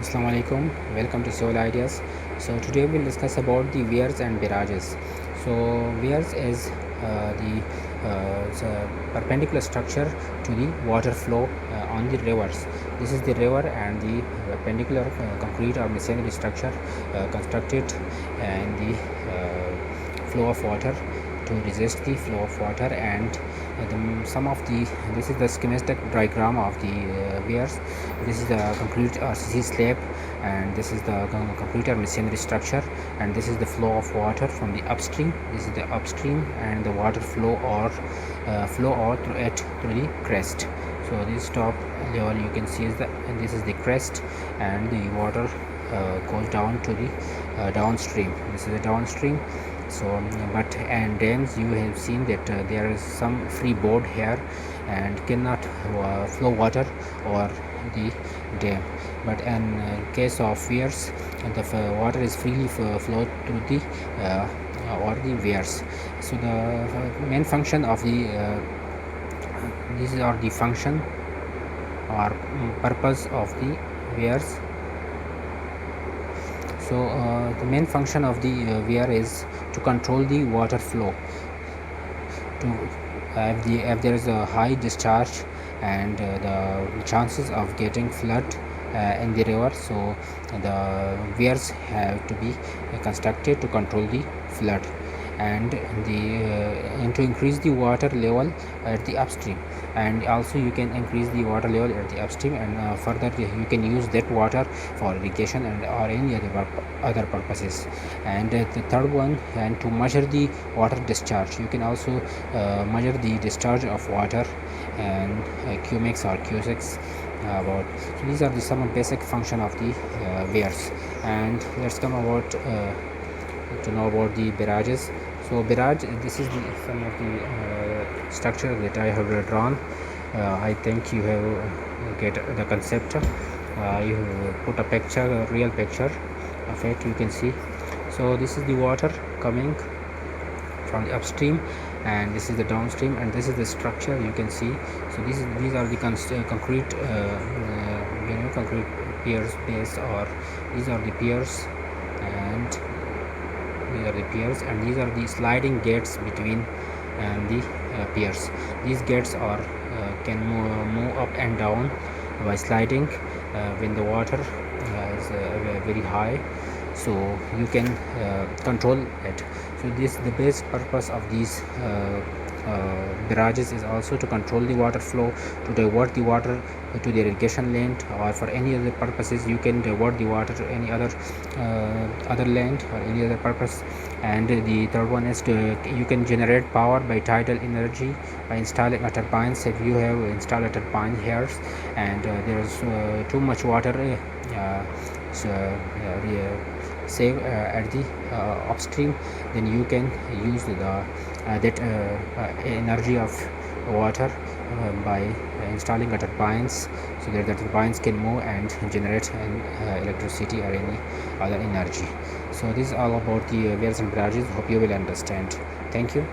Assalamu alaikum, welcome to Soul Ideas. So today we'll discuss about the weirs and barrages. So weirs is the perpendicular structure to the water flow on the rivers. This is the river and the perpendicular concrete or masonry structure constructed in the flow of water to resist the flow of water, and this is the schematic diagram of the weirs. This is the concrete RCC slab, and this is the concrete or masonry structure, and this is the flow of water from the upstream. This is the upstream, and the water flow or flow out through the crest. So this top level you can see is this is the crest, and the water goes down to the downstream. This is the downstream. So but and dams, you have seen that there is some free board here and cannot flow water or the dam. But in case of weirs, the water is freely flowed through the or the weirs. So the main function of the these are the function or purpose of the weirs. So the main function of the weir is to control the water flow. If there is a high discharge and the chances of getting flood in the river, so the weirs have to be constructed to control the flood and to increase the water level at the upstream. And also you can increase the water level at the upstream, and further you can use that water for irrigation and or any other purposes. And the third one, and to measure the water discharge, you can also measure the discharge of water and cumex or cusix. So these are some basic function of the weirs. And let's come about to know about the barrages. So barrage, this is some of the structure that I have drawn. I think you have get the concept. You put a picture, a real picture of it, you can see. So this is the water coming from the upstream, and this is the downstream, and this is the structure you can see. So these are the concrete concrete piers base, or these are the piers, and these are the piers, and these are the sliding gates between the piers. These gates are can move up and down by sliding when the water is very high, so you can control it. So the base purpose of these barrages is also to control the water flow, to divert the water to the irrigation land, or for any other purposes you can divert the water to any other land or any other purpose. And the third one is you can generate power by tidal energy by installing a turbines. If you have installed a turbine here and there is too much water save at the upstream, then you can use that energy of water by installing a turbines, so that the turbines can move and generate electricity or any other energy. So this is all about the weirs and barrages. Hope you will understand. Thank you.